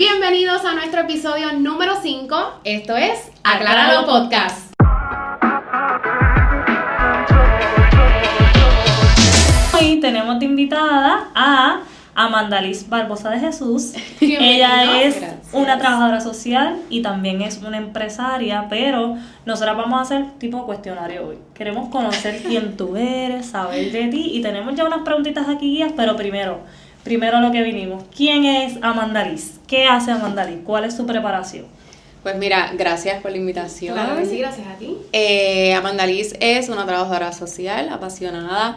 Bienvenidos a nuestro episodio número 5. Esto es Acláralo Podcast. Hoy tenemos de invitada a Amandaliz Barbosa de Jesús. Ella es una trabajadora social y también es una empresaria, pero nosotras vamos a hacer tipo cuestionario hoy. Queremos conocer quién tú eres, saber de ti y tenemos ya unas preguntitas aquí guías, pero primero lo que vinimos. ¿Quién es Amandaliz? ¿Qué hace Amandaliz? ¿Cuál es su preparación? Pues mira, gracias por la invitación. Claro que sí, gracias a ti. Amandaliz es una trabajadora social, apasionada.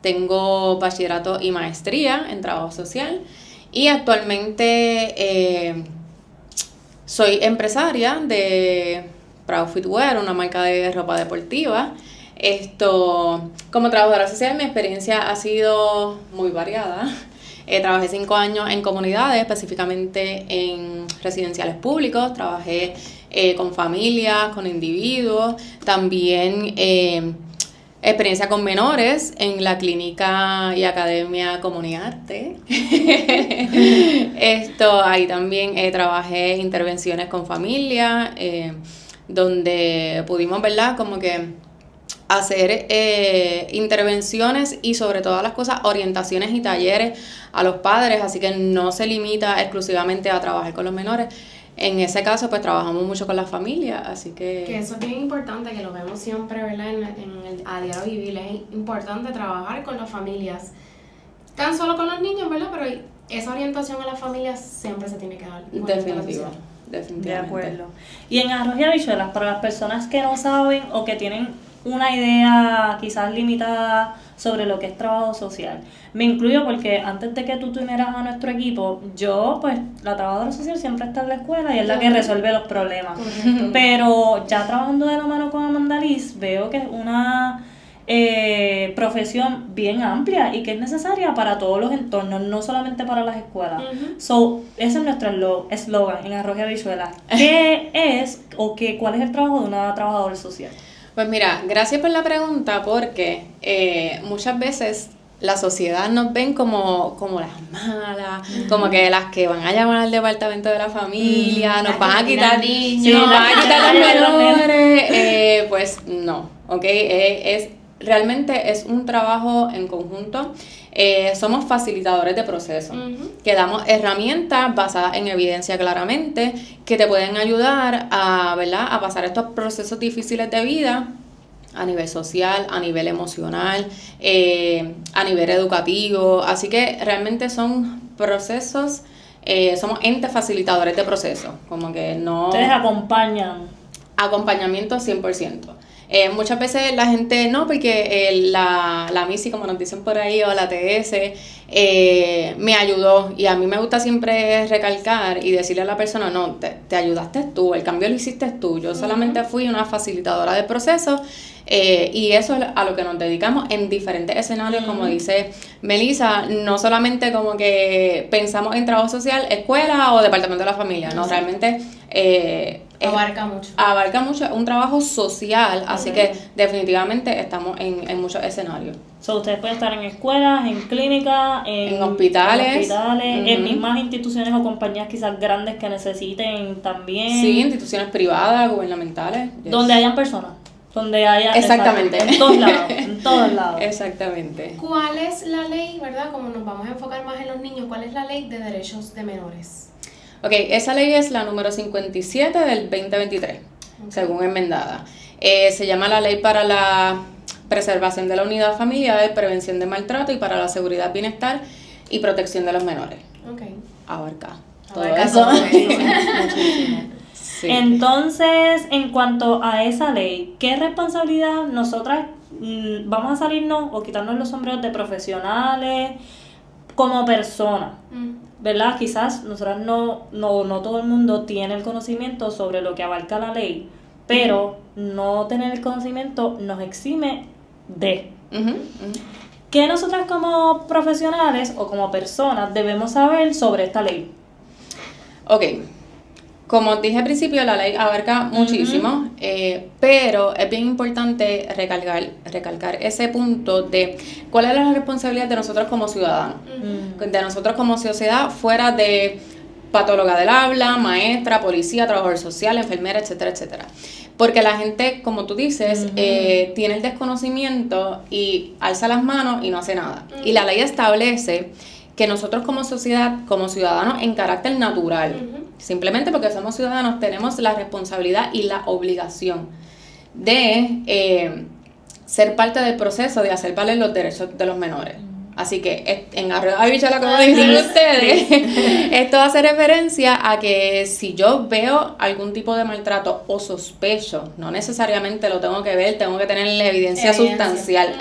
Tengo bachillerato y maestría en trabajo social y actualmente soy empresaria de Proud Footwear, una marca de ropa deportiva. Como trabajadora social, mi experiencia ha sido muy variada. Trabajé 5 años en comunidades, específicamente en residenciales públicos. Trabajé con familias, con individuos. También experiencia con menores en la clínica y academia Comuniarte. Ahí también trabajé intervenciones con familia, donde pudimos, ¿verdad?, como que hacer intervenciones y sobre todas las cosas orientaciones y talleres a los padres, así que no se limita exclusivamente a trabajar con los menores. En ese caso pues trabajamos mucho con las familias, así que eso es bien importante, que lo vemos siempre, ¿verdad? En el a diario vivir, es importante trabajar con las familias, tan solo con los niños, ¿verdad? Pero esa orientación a las familias siempre se tiene que dar. Definitivamente. De acuerdo. Y en Arroz y Habichuelas, para las personas que no saben o que tienen una idea quizás limitada sobre lo que es trabajo social. Me incluyo porque antes de que tú unieras a nuestro equipo, yo, pues, la trabajadora social siempre está en la escuela y es la que resuelve los problemas. Correcto. Pero ya trabajando de la mano con Amandaliz, veo que es una profesión bien amplia y que es necesaria para todos los entornos, no solamente para las escuelas. So, ese es nuestro eslogan en Arroz y Habichuelas. ¿Qué es o cuál es el trabajo de una trabajadora social? Pues mira, gracias por la pregunta, porque muchas veces la sociedad nos ven como las malas, como que las que van a llamar al departamento de la familia, nos van a quitar niños, nos van a quitar los menores. Pues no, ¿ok? Realmente es un trabajo en conjunto. Somos facilitadores de procesos, que damos herramientas basadas en evidencia claramente, que te pueden ayudar ¿verdad?, a pasar estos procesos difíciles de vida a nivel social, a nivel emocional, a nivel educativo. Así que realmente son procesos, somos entes facilitadores de procesos, como que no... Ustedes acompañan. Acompañamiento 100%. Muchas veces la gente no, porque la MISI, como nos dicen por ahí, o la TS, me ayudó. Y a mí me gusta siempre recalcar y decirle a la persona, no, te ayudaste tú, el cambio lo hiciste tú. Yo solamente fui una facilitadora del proceso. Y eso es a lo que nos dedicamos en diferentes escenarios, como dice Melissa, no solamente como que pensamos en trabajo social, escuela o departamento de la familia, no, realmente abarca mucho, un trabajo social, así que definitivamente estamos en muchos escenarios. So, ustedes pueden estar en escuelas, en clínicas, en hospitales, en mismas instituciones o compañías quizás grandes que necesiten también. Sí, instituciones privadas, gubernamentales. Donde hayan personas. Donde haya... Exactamente. En todos lados. Exactamente. ¿Cuál es la ley, verdad? Como nos vamos a enfocar más en los niños, ¿cuál es la ley de derechos de menores? Ok, esa ley es la número 57 del 2023, según enmendada. Se llama la Ley para la Preservación de la Unidad Familiar, Prevención de Maltrato y para la Seguridad, Bienestar y Protección de los Menores. Abarca todo eso. Muchísimo. Sí. Entonces, en cuanto a esa ley, ¿qué responsabilidad nosotras vamos a salirnos o quitarnos los sombreros de profesionales como personas? ¿Verdad? Quizás nosotras no todo el mundo tiene el conocimiento sobre lo que abarca la ley, pero no tener el conocimiento nos exime de. ¿Qué nosotras como profesionales o como personas debemos saber sobre esta ley? Ok. como dije al principio, la ley abarca muchísimo, pero es bien importante recalcar ese punto de cuál es la responsabilidad de nosotros como ciudadanos, de nosotros como sociedad, fuera de patóloga del habla, maestra, policía, trabajador social, enfermera, etcétera, etcétera. Porque la gente, como tú dices, tiene el desconocimiento y alza las manos y no hace nada. Y la ley establece que nosotros como sociedad, como ciudadanos en carácter natural, simplemente porque somos ciudadanos, tenemos la responsabilidad y la obligación de ser parte del proceso de hacer valer los derechos de los menores. Así que en Arroyo Habichuela, como dicen ustedes, esto hace referencia a que si yo veo algún tipo de maltrato o sospecho, no necesariamente lo tengo que ver, tengo que tener la evidencia sustancial.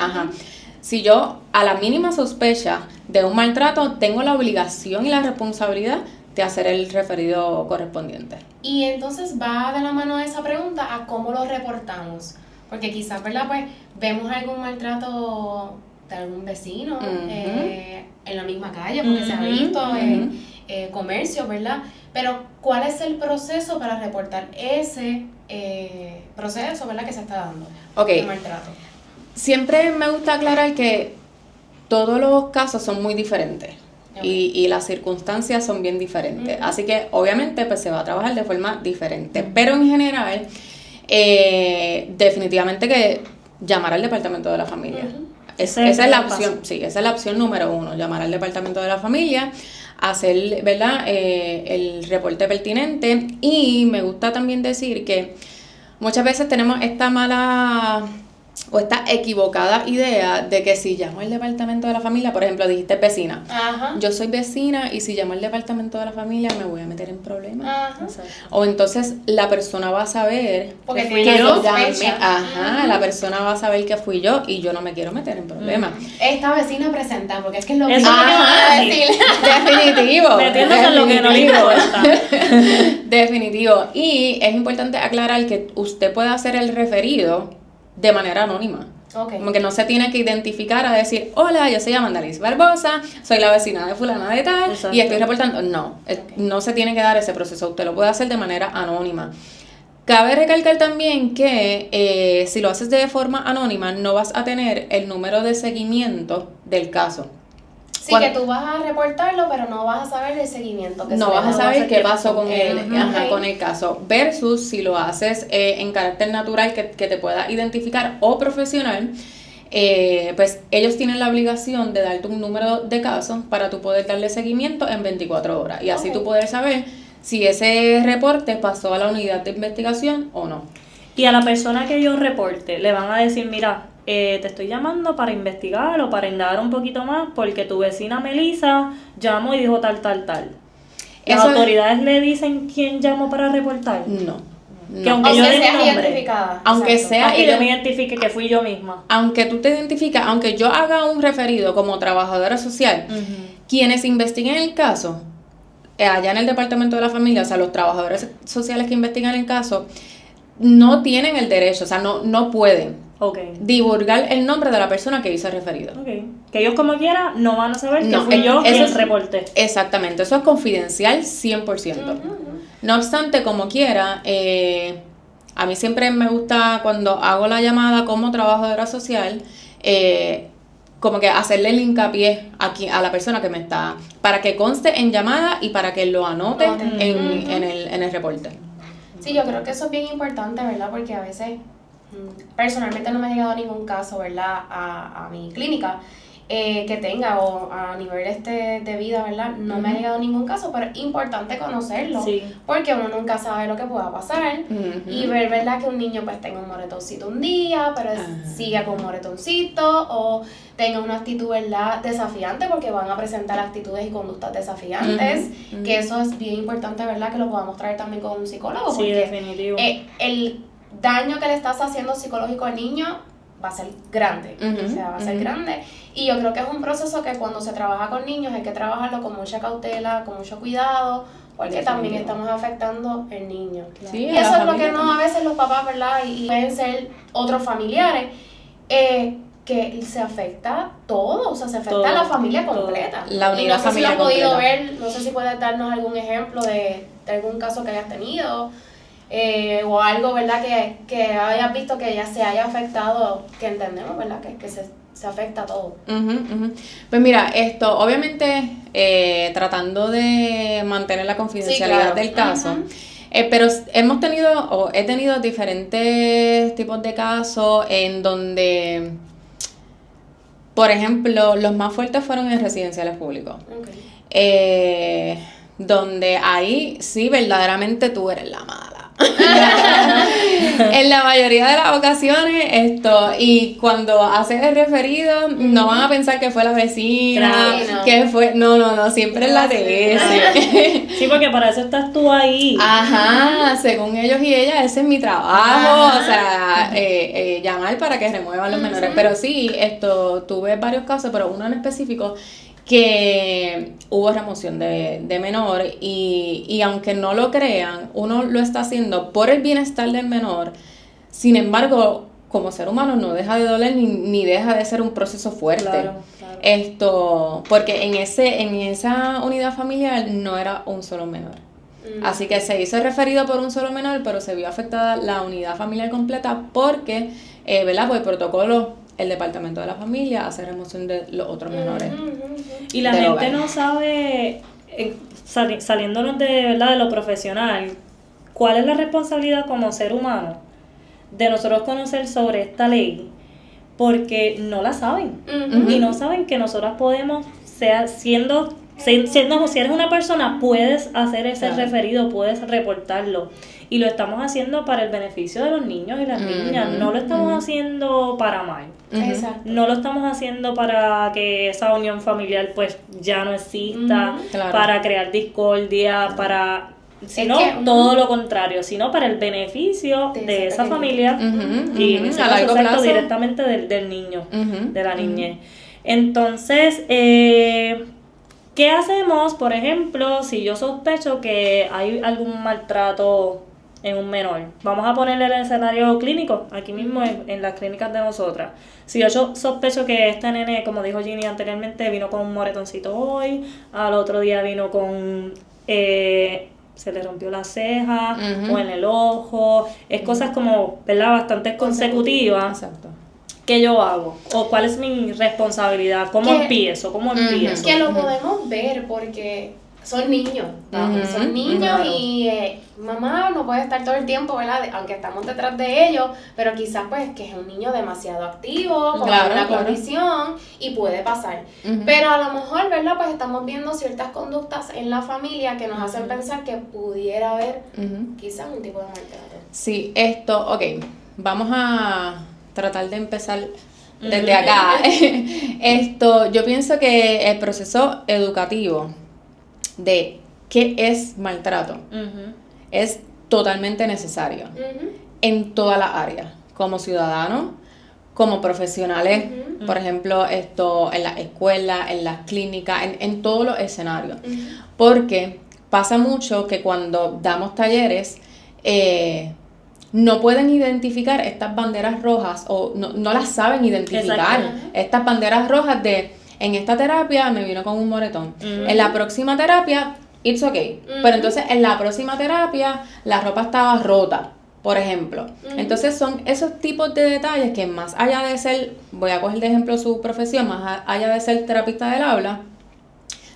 Si yo a la mínima sospecha de un maltrato, tengo la obligación y la responsabilidad de hacer el referido correspondiente. Y entonces va de la mano de esa pregunta a cómo lo reportamos. Porque quizás, ¿verdad? Pues vemos algún maltrato de algún vecino en la misma calle, porque se ha visto en comercio, ¿verdad? Pero ¿cuál es el proceso para reportar ese proceso, ¿verdad? Que se está dando de maltrato. Siempre me gusta aclarar que todos los casos son muy diferentes. Y las circunstancias son bien diferentes. Así que obviamente pues se va a trabajar de forma diferente. Pero en general, definitivamente que llamar al departamento de la familia. Esa es la opción, sí, esa es la opción número 1, llamar al departamento de la familia, hacer, ¿verdad? El reporte pertinente. Y me gusta también decir que muchas veces tenemos esta mala o esta equivocada idea de que si llamo al departamento de la familia, por ejemplo, dijiste vecina. Yo soy vecina y si llamo al departamento de la familia me voy a meter en problemas. O entonces la persona va a saber porque que yo llamé. La persona va a saber que fui yo y yo no me quiero meter en problemas. Esta vecina presenta, porque es que es lo que yo voy a decir. Definitivo. Metiéndose en lo que no le importa. Definitivo. Y es importante aclarar que usted puede hacer el referido de manera anónima. Como que no se tiene que identificar a decir, hola, yo soy Amanda Liz Barbosa, soy la vecina de fulana de tal, y estoy reportando. No, no se tiene que dar ese proceso, usted lo puede hacer de manera anónima. Cabe recalcar también que si lo haces de forma anónima, no vas a tener el número de seguimiento del caso. Sí, que tú vas a reportarlo, pero no vas a saber el seguimiento. Que no vas a saber qué pasó con el caso. Versus si lo haces en carácter natural, que te pueda identificar, o profesional, pues ellos tienen la obligación de darte un número de casos para tú poder darle seguimiento en 24 horas. Y así tú poder saber si ese reporte pasó a la unidad de investigación o no. Y a la persona que yo reporte, le van a decir, mira, te estoy llamando para investigar o para indagar un poquito más porque tu vecina Melissa llamó y dijo tal. ¿Las autoridades le dicen quién llamó para reportar? No. Que aunque yo dé mi nombre, identificada. Aunque yo me identifique que fui yo misma. Aunque tú te identificas, aunque yo haga un referido como trabajadora social, quienes investiguen el caso, allá en el departamento de la familia, o sea, los trabajadores sociales que investigan el caso, no tienen el derecho, o sea, no pueden divulgar el nombre de la persona que hizo el referido. Que ellos como quiera no van a saber que fui yo quien reporté. Exactamente, eso es confidencial 100%. No obstante, como quiera, a mí siempre me gusta cuando hago la llamada como trabajadora social, como que hacerle el hincapié aquí a la persona que me está, para que conste en llamada y para que lo anote en el reporte. Sí, yo creo que eso es bien importante, ¿verdad? Porque a veces, personalmente no me ha llegado ningún caso, ¿verdad? A mi clínica que tenga, o a nivel de vida, ¿verdad? No me ha llegado ningún caso, pero es importante conocerlo, porque uno nunca sabe lo que pueda pasar, y ver, ¿verdad? Que un niño pues tenga un moretoncito un día, pero siga con un moretoncito, o tenga una actitud, ¿verdad? Desafiante, porque van a presentar actitudes y conductas desafiantes, que eso es bien importante, ¿verdad? Que lo podamos traer también con un psicólogo, porque definitivo. El daño que le estás haciendo psicológico al niño va a ser grande, o sea, va a ser grande. Y yo creo que es un proceso que cuando se trabaja con niños hay que trabajarlo con mucha cautela, con mucho cuidado, porque también estamos afectando al niño. Sí, y eso es lo que no a veces los papás, ¿verdad? Y pueden ser otros familiares, que que se afecta todo, o sea, se afecta Todo, a la familia todo. completa. La unidad y no sé si lo familiar has podido completa. ver, no sé si puedes darnos algún ejemplo de algún caso que hayas tenido, o algo, ¿verdad? Que hayas visto que ya se haya afectado, que entendemos, ¿verdad? Que se afecta a todo. Pues mira, esto obviamente tratando de mantener la confidencialidad Sí, claro. del caso, pero he tenido diferentes tipos de casos en donde, por ejemplo, los más fuertes fueron en residenciales públicos. Okay. Donde ahí sí verdaderamente tú eres la mala. En la mayoría de las ocasiones y cuando haces el referido no van a pensar que fue la vecina, Claro, no. que fue, no, siempre es la TS. Sí, porque para eso estás tú ahí. Ajá, según ellos y ellas, ese es mi trabajo, o sea, llamar para que remuevan los menores. Pero sí, tuve varios casos, pero uno en específico que hubo remoción de menor y aunque no lo crean, uno lo está haciendo por el bienestar del menor. Sin embargo, como ser humano no deja de doler ni deja de ser un proceso fuerte. Claro. Porque en esa unidad familiar no era un solo menor. Así que se hizo referido por un solo menor, pero se vio afectada la unidad familiar completa porque, ¿verdad? Por el protocolo, el departamento de la familia hace remoción de los otros menores. Y la gente no sabe, saliéndonos ¿verdad? De lo profesional, cuál es la responsabilidad como ser humano de nosotros conocer sobre esta ley, porque no la saben. Y no saben que nosotras podemos, si eres una persona, puedes hacer ese referido, puedes reportarlo. Y lo estamos haciendo para el beneficio de los niños y las niñas. No lo estamos haciendo para mal. Exacto. No lo estamos haciendo para que esa unión familiar pues ya no exista, Claro. para crear discordia, sino todo lo contrario, sino para el beneficio de esa familia y en ese a caso largo plazo directamente del niño, de la niñez. Entonces, ¿qué hacemos, por ejemplo, si yo sospecho que hay algún maltrato en un menor? Vamos a ponerle el escenario clínico, aquí mismo en las clínicas de nosotras. Si yo sospecho que este nene, como dijo Ginny anteriormente, vino con un moretoncito hoy, al otro día vino con... se le rompió la ceja o en el ojo, es cosas como, ¿verdad? Bastante consecutivas. Exacto. ¿Qué yo hago? ¿O cuál es mi responsabilidad? ¿Cómo empiezo? Que lo podemos ver porque son niños, son niños y mamá no puede estar todo el tiempo, ¿verdad? Aunque estamos detrás de ellos, pero quizás pues que es un niño demasiado activo, con una condición y puede pasar. Pero a lo mejor, ¿verdad? Pues estamos viendo ciertas conductas en la familia que nos hacen pensar que pudiera haber quizás un tipo de maltrato. Sí, ok, vamos a tratar de empezar desde acá. Yo pienso que el proceso educativo de qué es maltrato es totalmente necesario en todas las áreas, como ciudadanos, como profesionales, por ejemplo, en las escuelas, en las clínicas, en todos los escenarios, porque pasa mucho que cuando damos talleres no pueden identificar estas banderas rojas o no las saben identificar. Estas banderas rojas en esta terapia me vino con un moretón. En la próxima terapia, it's okay. Pero entonces en la próxima terapia la ropa estaba rota, por ejemplo. Entonces son esos tipos de detalles que más allá de ser, voy a coger de ejemplo su profesión, más allá de ser terapista del habla,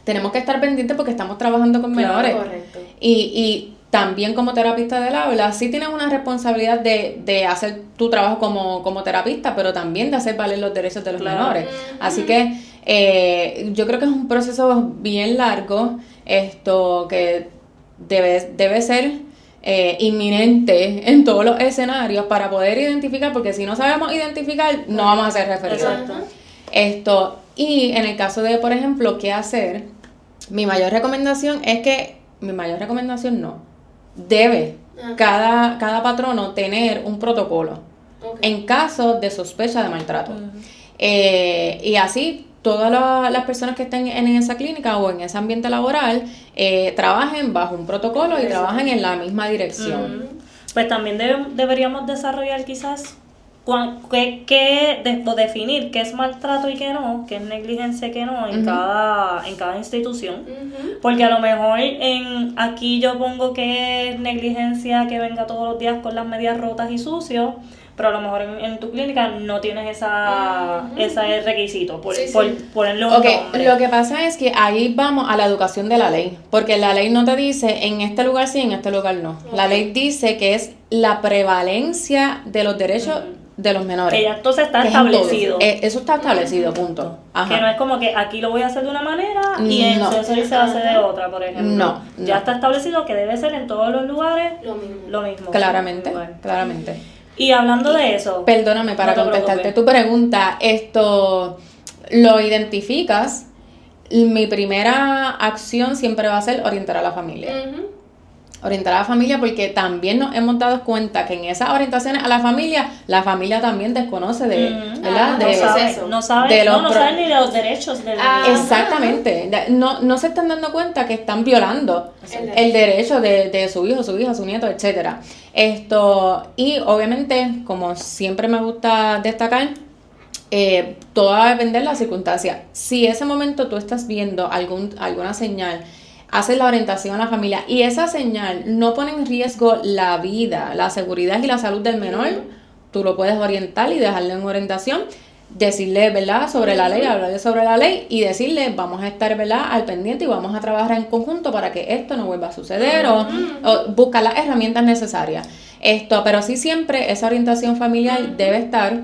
tenemos que estar pendientes porque estamos trabajando con menores. Correcto. Y también como terapista del habla, sí tienes una responsabilidad de hacer tu trabajo como terapista, pero también de hacer valer los derechos de los menores. Así que yo creo que es un proceso bien largo, que debe ser inminente en todos los escenarios para poder identificar, porque si no sabemos identificar, no vamos a hacer referencia. Y en el caso de, por ejemplo, qué hacer, mi mayor recomendación debe cada patrono tener un protocolo en caso de sospecha de maltrato. Y así todas las personas que estén en esa clínica o en ese ambiente laboral trabajen bajo un protocolo y trabajen en la misma dirección. Pues también deberíamos desarrollar quizás definir qué es maltrato y qué no, qué es negligencia y qué no en cada institución. Porque a lo mejor aquí yo pongo que es negligencia que venga todos los días con las medias rotas y sucios, pero a lo mejor en tu clínica no tienes ese requisito por ponerle un nombre. Lo que pasa es que ahí vamos a la educación de la ley, porque la ley no te dice en este lugar sí, en este lugar no. La ley dice que es la prevalencia de los derechos de los menores. Que ya entonces está establecido. Eso está establecido, punto. Ajá. Que no es como que aquí lo voy a hacer de una manera y en eso se hace de otra, por ejemplo. No. Ya está establecido que debe ser en todos los lugares lo mismo. Claramente. Y hablando de eso... Perdóname, para contestarte tu pregunta, esto lo identificas. Mi primera acción siempre va a ser orientar a la familia. Orientar a la familia, porque también nos hemos dado cuenta que en esas orientaciones a la familia también desconoce ¿verdad? No saben ni de los derechos del niño. Exactamente. No se están dando cuenta que están violando el derecho de su hijo, su hija, su nieto, etcétera. Y obviamente, como siempre me gusta destacar, todo va a depender de la circunstancia. Si ese momento tú estás viendo alguna señal, haces la orientación a la familia y esa señal no pone en riesgo la vida, la seguridad y la salud del menor, tú lo puedes orientar y dejarle en orientación, decirle, ¿verdad?, sobre la ley, hablarle sobre la ley y decirle, vamos a estar, ¿verdad?, al pendiente y vamos a trabajar en conjunto para que esto no vuelva a suceder o buscar las herramientas necesarias. Pero sí, siempre esa orientación familiar debe estar,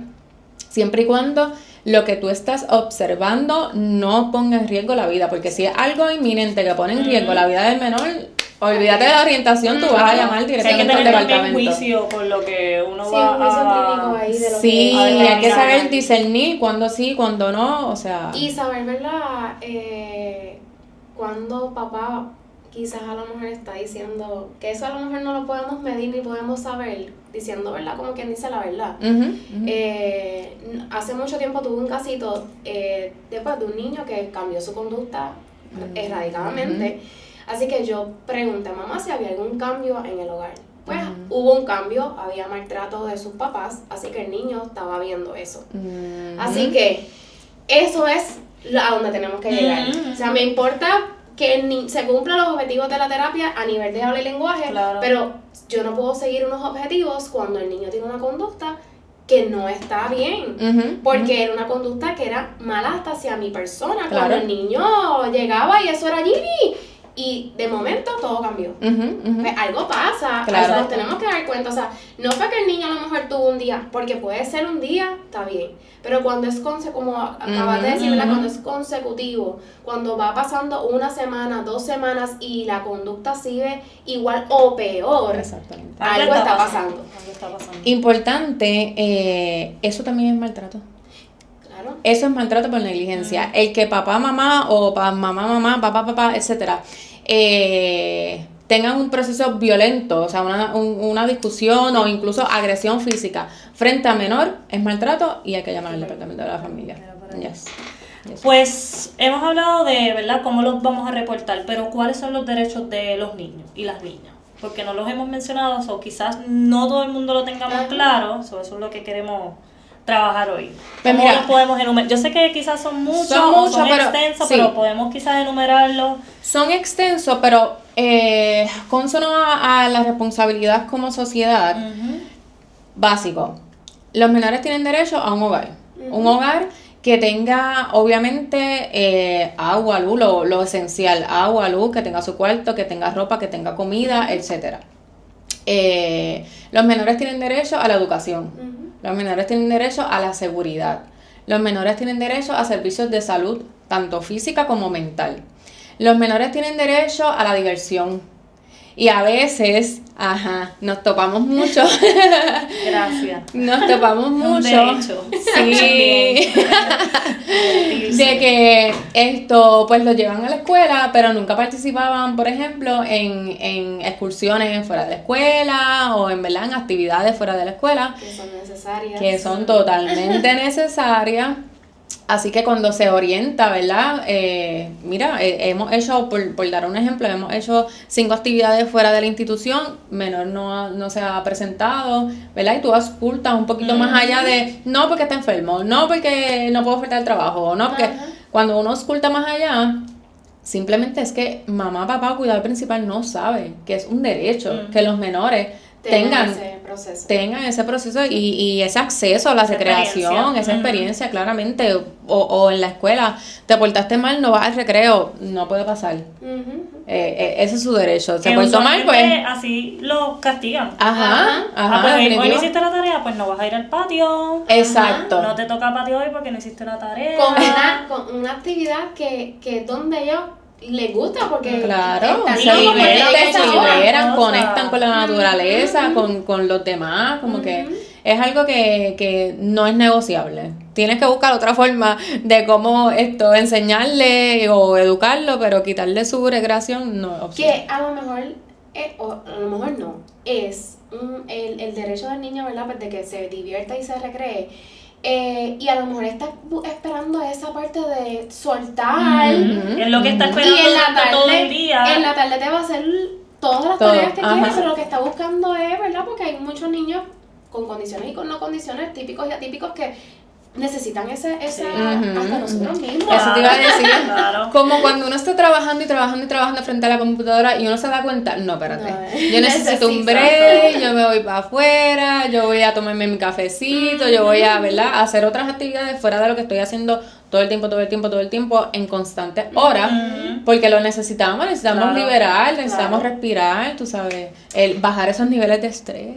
siempre y cuando lo que tú estás observando no ponga en riesgo la vida, porque si es algo inminente que pone en riesgo la vida del menor, olvídate de la orientación, tú vas a llamar directamente al departamento. Hay que tener juicio con lo que uno va a... ahí de lo sí, hay que saber discernir cuándo sí, cuándo no, o sea... Y saber, ¿verdad? Cuando papá quizás a lo mejor está diciendo que eso a lo mejor no lo podemos medir ni podemos saber, diciendo, ¿verdad? Como quien dice la verdad. Hace mucho tiempo tuve un casito después de un niño que cambió su conducta erradicadamente. Así que yo pregunté a mamá si había algún cambio en el hogar. Pues hubo un cambio, había maltrato de sus papás, así que el niño estaba viendo eso. Así que eso es a donde tenemos que llegar. O sea, me importa que se cumplan los objetivos de la terapia a nivel de habla y lenguaje, pero yo no puedo seguir unos objetivos cuando el niño tiene una conducta que no está bien, porque era una conducta que era mala hasta hacia mi persona, cuando el niño llegaba y eso era Jimmy, y de momento todo cambió. Pues algo pasa, algo nos tenemos que dar cuenta, o sea, no fue que el niño a lo mejor tuvo un día, porque puede ser un día, está bien, pero cuando es como acabas de decir, cuando es consecutivo, cuando va pasando una semana, 2 semanas y la conducta sigue igual o peor, algo está pasando. Importante, eso también es maltrato. Eso es maltrato por negligencia. El que papá, mamá o mamá, papá, etcétera, tengan un proceso violento, o sea, una discusión o incluso agresión física frente a menor, es maltrato y hay que llamar al departamento de la familia. Pues hemos hablado de, ¿verdad?, cómo los vamos a reportar, pero ¿cuáles son los derechos de los niños y las niñas? Porque no los hemos mencionado, o quizás no todo el mundo lo tengamos claro, eso es lo que queremos trabajar hoy. ¿Cómo los podemos enumerar? Yo sé que quizás son muchos son extensos, pero podemos quizás enumerarlos. Son extensos, pero consono a la responsabilidad como sociedad, básico. Los menores tienen derecho a un hogar. Un hogar que tenga, obviamente, agua, luz, lo esencial. Agua, luz, que tenga su cuarto, que tenga ropa, que tenga comida, etcétera. Los menores tienen derecho a la educación. Los menores tienen derecho a la seguridad. Los menores tienen derecho a servicios de salud, tanto física como mental. Los menores tienen derecho a la diversión. Y a veces, nos topamos mucho. Gracias. Nos topamos mucho. Derecho. Sí. De que pues lo llevan a la escuela, pero nunca participaban, por ejemplo, en excursiones fuera de la escuela o en actividades fuera de la escuela. Que son necesarias. Que son totalmente necesarias. Así que cuando se orienta, ¿verdad? Mira, hemos hecho, por dar un ejemplo, hemos hecho 5 actividades fuera de la institución, menor no se ha presentado, ¿verdad? Y tú ocultas un poquito más allá de, no porque está enfermo, no porque no puedo faltar al trabajo, no porque... Cuando uno oculta más allá, simplemente es que mamá, papá, cuidador principal no sabe que es un derecho que los menores tengan ese proceso y ese acceso a la recreación, esa experiencia, claramente. O en la escuela, te portaste mal, no vas al recreo, no puede pasar. Ese es su derecho. Se portó mal, pues. Así lo castigan. Pues hoy no hiciste la tarea, pues no vas a ir al patio. Exacto. No te toca patio hoy porque no hiciste la tarea. Con una actividad que donde ellos les gusta porque claro, se liberan, conectan con la naturaleza, con los demás, como que es algo que no es negociable. Tienes que buscar otra forma de cómo enseñarle o educarlo, pero quitarle su recreación no es opción. Que a lo mejor, o a lo mejor no, es el derecho del niño, ¿verdad? Pues de que se divierta y se recree. Y a lo mejor está esperando esa parte de soltar. Es lo que está esperando y en la tarde, todo el día. En la tarde te va a hacer todas las tareas que quiere, pero lo que está buscando es, ¿verdad? Porque hay muchos niños con condiciones y con no condiciones, típicos y atípicos, que necesitan ese hasta nosotros mismos. Eso te iba a decir. Como cuando uno está trabajando y trabajando frente a la computadora y uno se da cuenta, no, espérate, yo necesito un break, yo me voy para afuera, yo voy a tomarme mi cafecito, yo voy a, ¿verdad?, a hacer otras actividades fuera de lo que estoy haciendo todo el tiempo, en constantes horas, porque lo necesitamos liberar, necesitamos respirar, tú sabes, bajar esos niveles de estrés,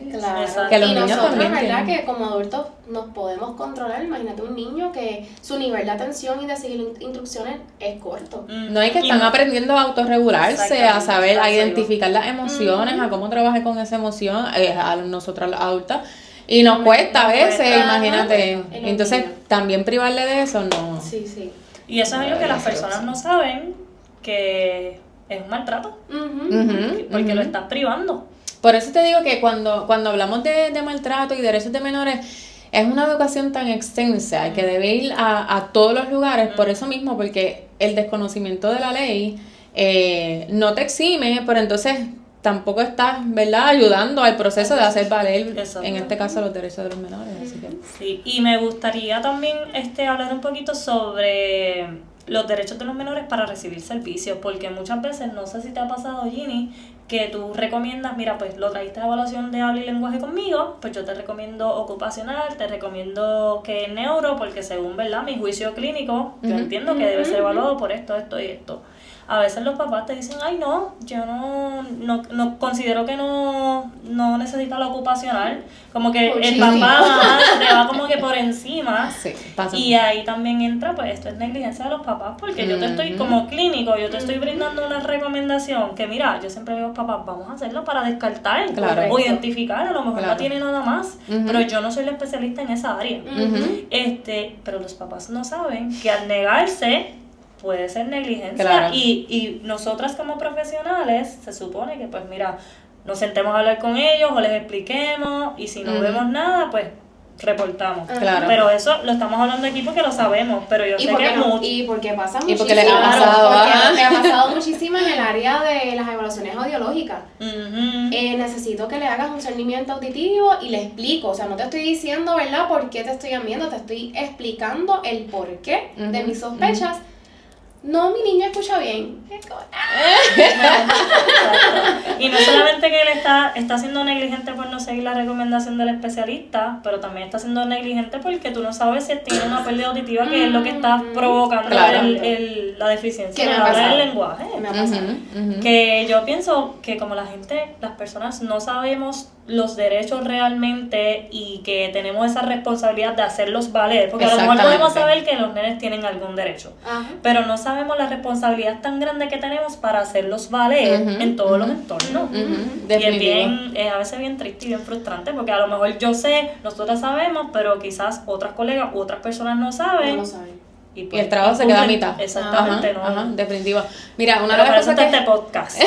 que los niños también ¿verdad? Que como adultos nos podemos controlar. Imagínate un niño que su nivel de atención y de seguir instrucciones es corto. No, hay que están aprendiendo a autorregularse, a saber, a identificar las emociones, a cómo trabajar con esa emoción, a nosotras las adultas. Y nos cuesta a veces, imagínate. Entonces, también privarle de eso, no. Sí. Y eso es algo que las personas no saben, que es un maltrato. Porque lo estás privando. Por eso te digo que cuando hablamos de maltrato y derechos de menores, es una educación tan extensa que debe ir a todos los lugares, por eso mismo, porque el desconocimiento de la ley no te exime, pero entonces tampoco estás, ¿verdad?, ayudando al proceso de hacer valer, en este caso, los derechos de los menores. Así que. Sí, y me gustaría también hablar un poquito sobre los derechos de los menores para recibir servicios, porque muchas veces, no sé si te ha pasado, Ginny, que tú recomiendas, mira, pues lo traíste a evaluación de habla y lenguaje conmigo, pues yo te recomiendo ocupacional, te recomiendo que neuro, porque según, ¿verdad?, mi juicio clínico, yo entiendo que debe ser evaluado por esto y esto. A veces los papás te dicen, ay no, yo no considero que no necesita la ocupacional, como que el papá te va como que por encima. Sí, pasa. Y ahí también entra, pues esto es negligencia de los papás, porque yo te estoy, como clínico, yo te estoy brindando una recomendación que mira, yo siempre digo, papás, vamos a hacerlo para descartar o identificar, a lo mejor no tiene nada más, pero yo no soy la especialista en esa área. Pero los papás no saben que al negarse puede ser negligencia, y nosotras como profesionales se supone que pues mira, nos sentemos a hablar con ellos o les expliquemos, y si no vemos nada, pues reportamos. Pero eso lo estamos hablando aquí porque lo sabemos, pero yo sé que mucho. Y porque pasa muchísimo. Y porque les ha pasado. Porque me ha pasado muchísimo en el área de las evaluaciones audiológicas. Necesito que le hagas un cernimiento auditivo y le explico. O sea, no te estoy diciendo, ¿verdad?, por qué te estoy enviando, te estoy explicando el porqué de mis sospechas. No, mi niño escucha bien. Y no solamente que él está siendo negligente por no seguir la recomendación del especialista, pero también está siendo negligente porque tú no sabes si tiene una pérdida auditiva, que es lo que está provocando la deficiencia en hablar el lenguaje. Que yo pienso que como las personas no sabemos los derechos realmente y que tenemos esa responsabilidad de hacerlos valer, porque a lo mejor podemos saber que los nenes tienen algún derecho, pero no sabemos la responsabilidad tan grande que tenemos para hacerlos valer en todos los entornos. Y es a veces bien triste y bien frustrante, porque a lo mejor yo sé, nosotras sabemos, pero quizás otras colegas u otras personas no saben. Y el trabajo se queda a mitad. Exactamente, definitivo. Mira, una de las cosas este podcast.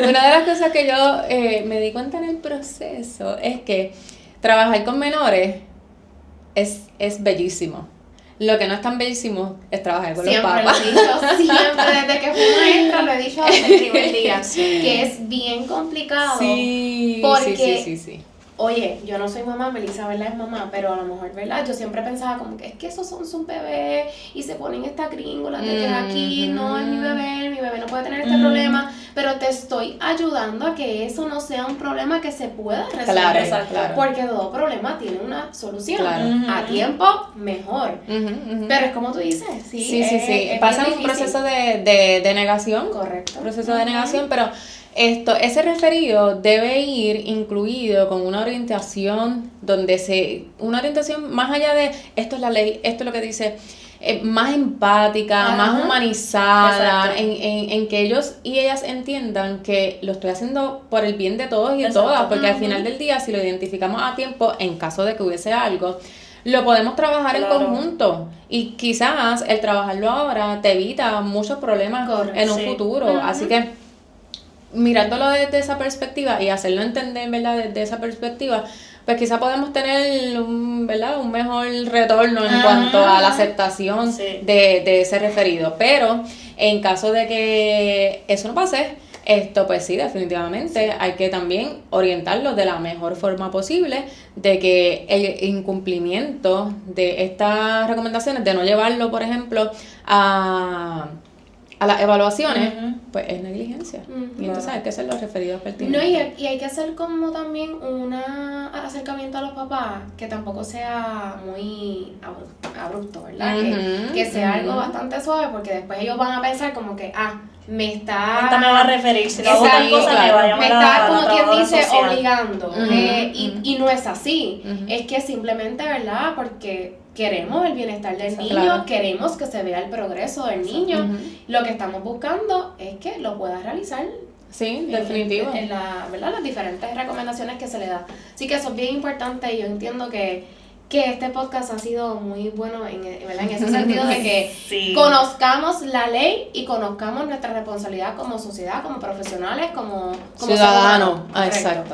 Una de las cosas que yo me di cuenta en el proceso es que trabajar con menores es bellísimo. lo que no es tan bellísimo es trabajar con siempre los papás. Lo he dicho, siempre, desde que fui maestra lo he dicho desde el primer día, que es bien complicado. Sí, porque, sí. Oye, yo no soy mamá, Melissa, ¿verdad? Es mamá, pero a lo mejor, ¿verdad? Yo siempre pensaba como que es que esos son sus bebés y se ponen esta gringola de que aquí no es mi bebé no puede tener este problema, pero te estoy ayudando a que eso no sea un problema que se pueda resolver. Claro. Porque todo problema tiene una solución. Claro. A tiempo, mejor. Pero es como tú dices, sí. Es pasa bien un difícil. proceso de negación. Correcto. Proceso de negación, pero ese referido debe ir incluido con una orientación una orientación más allá de esto es la ley, esto es lo que dice, más empática, más humanizada, en que ellos y ellas entiendan que lo estoy haciendo por el bien de todos y de todas, porque al final del día, si lo identificamos a tiempo, en caso de que hubiese algo, lo podemos trabajar en conjunto y quizás el trabajarlo ahora te evita muchos problemas en un futuro, así que mirándolo desde esa perspectiva y hacerlo entender, ¿verdad? Desde esa perspectiva, pues quizá podemos tener un mejor retorno en cuanto a la aceptación de ese referido. Pero en caso de que eso no pase, pues sí, definitivamente hay que también orientarlo de la mejor forma posible, de que el incumplimiento de estas recomendaciones, de no llevarlo, por ejemplo, a las evaluaciones, pues es negligencia. Y entonces hay que hacer los referidos pertinentes. No, y hay que hacer como también un acercamiento a los papás que tampoco sea muy abrupto, ¿verdad? Que sea algo bastante suave, porque después ellos van a pensar como que, esta me va a referir, si no hago tal cosa me va a llamar me está, como quien dice, social. Obligando. Y no es así. Es que simplemente, ¿verdad? Porque queremos el bienestar del niño, queremos que se vea el progreso del niño. Lo que estamos buscando es que lo pueda realizar. Sí, definitivo. En ¿verdad? Las diferentes recomendaciones que se le da. Así que eso es bien importante y yo entiendo que este podcast ha sido muy bueno ¿verdad? En ese sentido de que conozcamos la ley y conozcamos nuestra responsabilidad como sociedad, como profesionales, como ciudadanos. Exacto.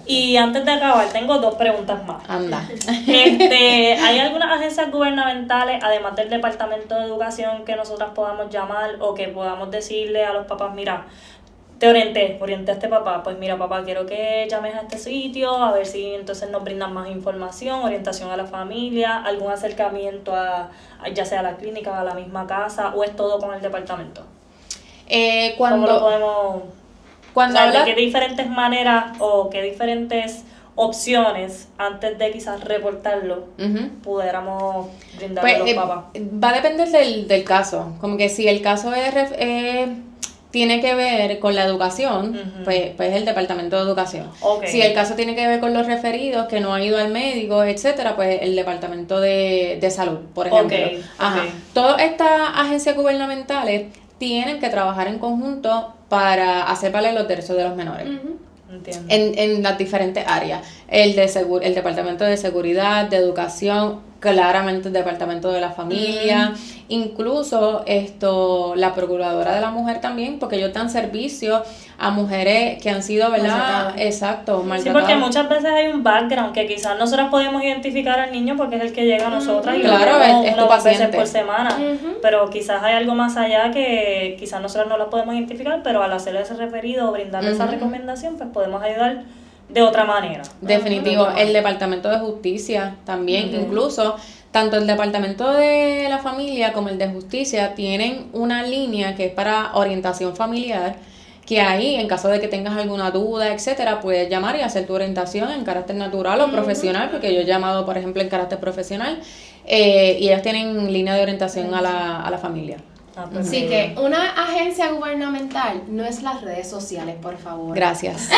Y antes de acabar, tengo 2 preguntas más. Anda. ¿Hay algunas agencias gubernamentales, además del Departamento de Educación, que nosotras podamos llamar o que podamos decirle a los papás, mira, te orienté a este papá, pues mira papá, quiero que llames a este sitio, a ver si entonces nos brindan más información, orientación a la familia, algún acercamiento ya sea a la clínica, a la misma casa, o es todo con el departamento? ¿Cómo lo podemos...? ¿De qué diferentes maneras o qué diferentes opciones, antes de quizás reportarlo, pudiéramos brindarle a los papás? Va a depender del caso, como que si el caso tiene que ver con la educación, pues el Departamento de Educación. Si el caso tiene que ver con los referidos, que no han ido al médico, etcétera, pues el Departamento de Salud, por ejemplo. Todas estas agencias gubernamentales tienen que trabajar en conjunto para hacer valer los derechos de los menores. Entiendo. En las diferentes áreas. El Departamento de Seguridad, de Educación, claramente el Departamento de la Familia, incluso la Procuradora de la Mujer también, porque ellos dan servicio a mujeres que han sido, ¿verdad? Exacto, maltratadas. Sí, porque muchas veces hay un background que quizás nosotros podemos identificar al niño porque es el que llega a nosotras y claro, lo vemos es tu 2 veces paciente por semana, pero quizás hay algo más allá que quizás nosotros no lo podemos identificar, pero al hacerle ese referido o brindarle esa recomendación, pues podemos ayudar de otra manera. Definitivo, el Departamento de Justicia también, incluso tanto el Departamento de la Familia como el de Justicia tienen una línea que es para orientación familiar, que ahí, en caso de que tengas alguna duda, etcétera, puedes llamar y hacer tu orientación en carácter natural o profesional, porque yo he llamado, por ejemplo, en carácter profesional, y ellos tienen línea de orientación a la familia. Así que una agencia gubernamental no es las redes sociales, por favor. Gracias.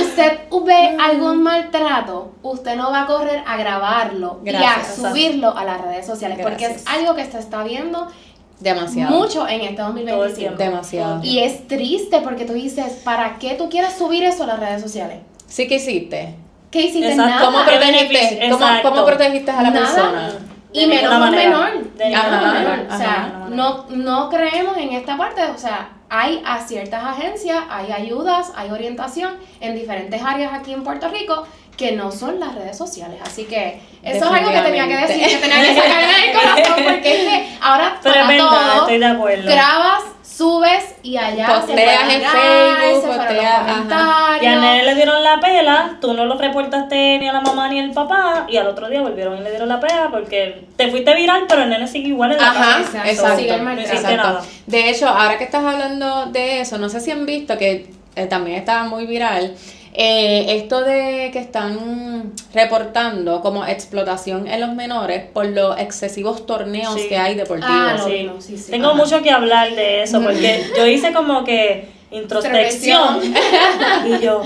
Usted ve algún maltrato, usted no va a correr a grabarlo y a subirlo a las redes sociales, porque es algo que se está viendo demasiado mucho en este 2025. Demasiado. Y es triste porque tú dices, ¿para qué tú quieres subir eso a las redes sociales? Sí, ¿qué hiciste? ¿Qué hiciste? Exacto. Nada. ¿Cómo protegiste a la persona? Y menos un menor. Ajá. O sea, no creemos en esta parte, o sea, hay a ciertas agencias, hay ayudas, hay orientación en diferentes áreas aquí en Puerto Rico que no son las redes sociales. Así que eso es algo que tenía que decir, que tenía que sacar en el corazón, porque es que ahora pero para todo, estoy de acuerdo. Grabas, subes y allá posteas en Facebook, posteas, comentarios. Y a Nene le dieron la pela, tú no lo reportaste ni a la mamá ni al papá, y al otro día volvieron y le dieron la pela porque te fuiste viral, pero el nene sigue igual en la casa. Exacto. Sigue el no hiciste nada. De hecho, ahora que estás hablando de eso, no sé si han visto que también estaba muy viral, esto de que están reportando como explotación en los menores por los excesivos torneos que hay deportivos. Sí. Tengo mucho que hablar de eso porque yo hice como que introspección y yo,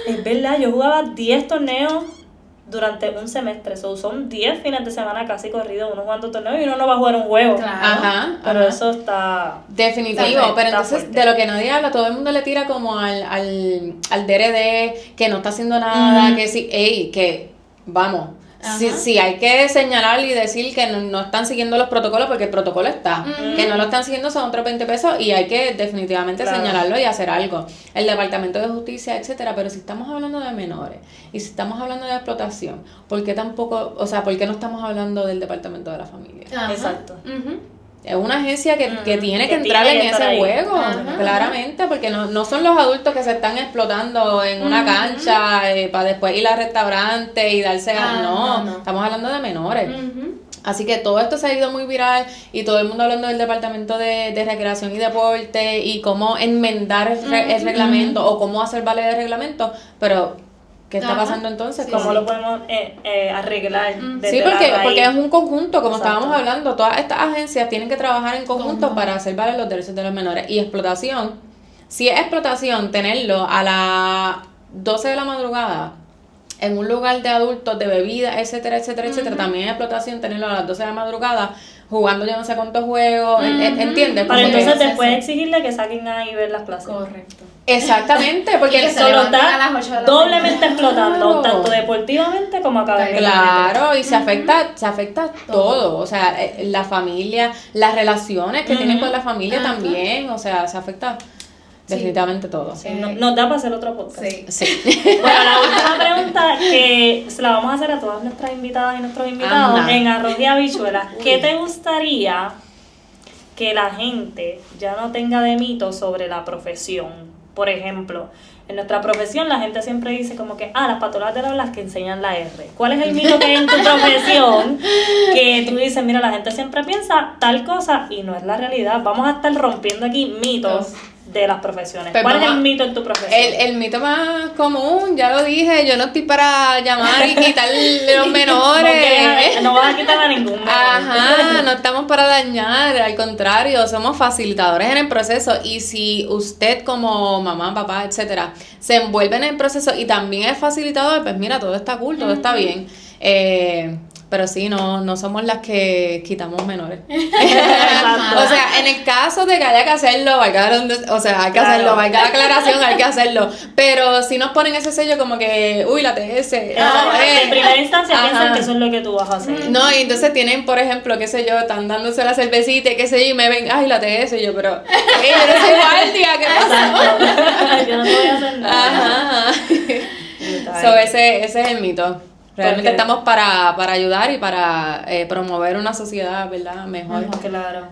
es verdad, yo jugaba 10 torneos durante un semestre, son 10 fines de semana casi corridos, uno jugando torneos y uno no va a jugar un juego. Claro. Pero eso está... Definitivo, pero entonces fuerte. De lo que nadie habla, todo el mundo le tira como al DRD, que no está haciendo nada, que sí, que vamos, sí hay que señalar y decir que no están siguiendo los protocolos, porque el protocolo está, que no lo están siguiendo son otros 20 pesos y hay que definitivamente señalarlo y hacer algo. El Departamento de Justicia, etcétera, pero si estamos hablando de menores y si estamos hablando de explotación, ¿por qué por qué no estamos hablando del Departamento de la Familia? Exacto. Es una agencia que tiene que entrar en ese juego, claramente, porque no son los adultos que se están explotando en una cancha para después ir al restaurante y darse no, estamos hablando de menores. Así que todo esto se ha ido muy viral y todo el mundo hablando del Departamento de Recreación y Deporte y cómo enmendar el reglamento o cómo hacer valer el reglamento, pero ¿qué está pasando entonces? ¿Cómo lo podemos arreglar? Sí, porque es un conjunto, como estábamos hablando, todas estas agencias tienen que trabajar en conjunto para hacer valer los derechos de los menores. Y explotación, si es explotación, tenerlo a las 12 de la madrugada en un lugar de adultos, de bebidas, etcétera, también es explotación tenerlo a las 12 de la madrugada jugando yo no sé cuántos juegos, ¿entiendes? Para entonces después exigirle que saquen ahí y ver las clases. Correcto. Exactamente, porque solo está doblemente explotando, tanto deportivamente como académicamente. Claro, y se afecta todo, o sea, la familia, las relaciones que tienen con la familia también, o sea, se afecta definitivamente todo. Sí, nos da para hacer otro podcast. Sí. Bueno, la última pregunta que se la vamos a hacer a todas nuestras invitadas y nuestros invitados en Arroz y Habichuelas. ¿Qué te gustaría que la gente ya no tenga de mito sobre la profesión? Por ejemplo, en nuestra profesión la gente siempre dice como que, las patolas de las que enseñan la R. ¿Cuál es el mito que hay en tu profesión? Que tú dices, mira, la gente siempre piensa tal cosa y no es la realidad. Vamos a estar rompiendo aquí mitos de las profesiones. Pero ¿Cuál es el mito en tu profesión? El mito más común, ya lo dije, yo no estoy para llamar y quitarle los menores. No vas a quitar a ningún menor. No estamos para dañar, al contrario, somos facilitadores en el proceso y si usted como mamá, papá, etcétera, se envuelve en el proceso y también es facilitador, pues mira, todo está cool, todo está bien. Pero sí, no somos las que quitamos menores. O sea, en el caso de que haya que hacerlo, hay que hacerlo, valga la aclaración, hay que hacerlo. Pero si nos ponen ese sello como que, uy, la TS. En primera instancia piensan que eso es lo que tú vas a hacer. No, y entonces tienen, por ejemplo, qué sé yo, están dándose la cervecita y qué sé yo, y me ven, ay, la TS, y yo, pero, yo no soy guardia, ¿qué pasa? Yo no te voy a hacer nada. Ese es el mito. Realmente estamos para ayudar y para promover una sociedad, ¿verdad? Mejor. Claro.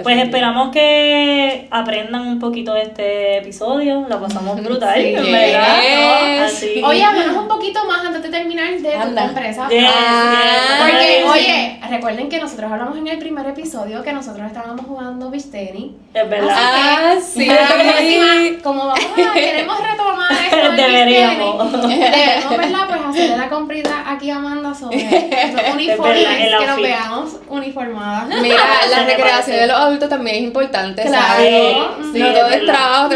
Pues esperamos que aprendan un poquito de este episodio. La pasamos brutal, ¿verdad? ¿No? Así. Oye, háblanos un poquito más antes de terminar de tu empresa. Porque, oye, recuerden que nosotros hablamos en el primer episodio que nosotros estábamos jugando beach tenis. Es verdad. Sí. Como queremos retomar esto debemos, ¿verdad? Pues hacerle la comprita aquí a Amanda sobre los uniformes, que nos veamos uniformadas. Mira, la recreación de los adultos también es importante, claro. ¿sabes? No todo es trabajo.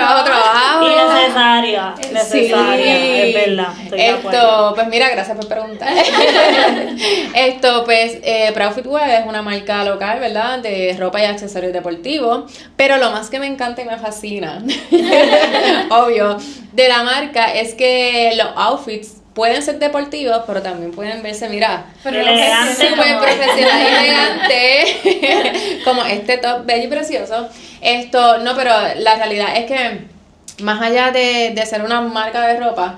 Y necesaria, es verdad. Estoy de acuerdo. Pues mira, gracias por preguntar. Proud Fit Wear es una marca local, ¿verdad? De ropa y accesorios deportivos, pero lo más que me encanta y me fascina, obvio, de la marca es que los outfits pueden ser deportivos, pero también pueden verse, mira, Pero elegante, súper como- profesional y elegante, como este top bello y precioso. No, pero la realidad es que más allá de ser una marca de ropa,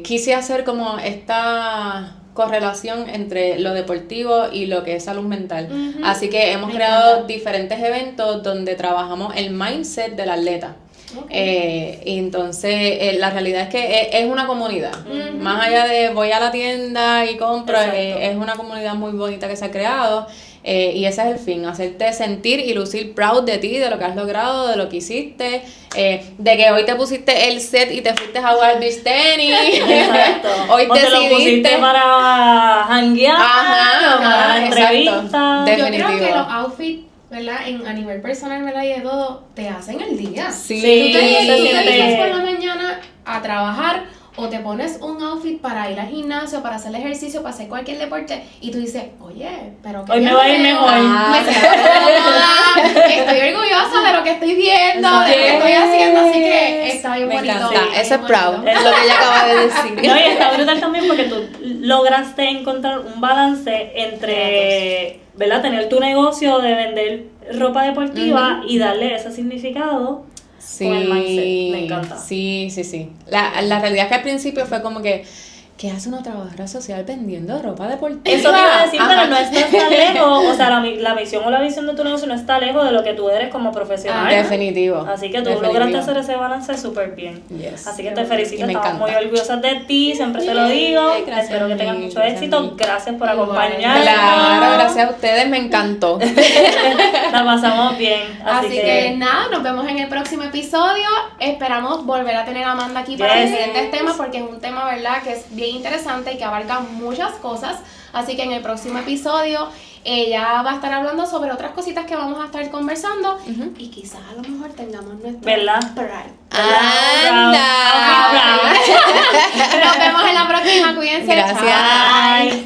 quise hacer como esta correlación entre lo deportivo y lo que es salud mental. Ujú. Así que hemos Me creado encanta. diferentes eventos donde trabajamos el mindset del atleta. Ok. Y entonces la realidad es que es una comunidad. Ujú. Más allá de voy a la tienda y compro, Exacto. es una comunidad muy bonita que se ha creado. Y ese es el fin, hacerte sentir y lucir proud de ti, de lo que has logrado, de lo que hiciste, de que hoy te pusiste el set y te fuiste a jugar beach tenis. Exacto. Hoy O te lo pusiste decidiste para janguear, Ajá, o para la exacto. entrevista. De- Yo creo que Definitivo. los outfits, ¿verdad? A nivel personal, ¿verdad? Y de todo, te hacen el día. Sí, Sí, Tú te se siente- dices por la mañana a trabajar o te pones un outfit para ir al gimnasio, para hacer el ejercicio, para hacer cualquier deporte y tú dices, oye, pero que Hoy me va a ir mejor. me siento cómoda, estoy orgullosa de lo que estoy viendo, de lo que estoy haciendo, así que está bien me bonito. encanta. bien Eso es bonito. proud, es lo que ella acaba de decir. No, y está brutal también porque tú lograste encontrar un balance entre, ¿verdad? Tener tu negocio de vender ropa deportiva y darle ese significado Sí, con el mindset. Me encanta. sí. La realidad es que al principio fue como que, ¿qué hace una trabajadora social vendiendo ropa deportiva? Eso te iba a decir, Ajá. pero no estás tan lejos, o sea, la misión o la visión de tu negocio no está lejos de lo que tú eres como profesional. Definitivo. Así que tú definitivo. lograste hacer ese balance súper bien. Yes. Así que te felicito, Y me estamos muy encanta. orgullosas de ti, siempre te lo digo. Gracias Espero que a tengas mí, mucho gracias a éxito. mí. Gracias por Igual. acompañarnos. Claro, gracias a ustedes, me encantó. La pasamos bien. Así que nada, nos vemos en el próximo episodio. Esperamos volver a tener a Amanda aquí para Yes. diferentes temas porque es un tema, ¿verdad?, que es bien interesante y que abarca muchas cosas. Así que en el próximo episodio ella va a estar hablando sobre otras cositas que vamos a estar conversando y quizás a lo mejor tengamos nuestro ¿Verdad? Pride. Anda. Proud. Nos vemos en la próxima, cuídense. Gracias. Chao. Bye.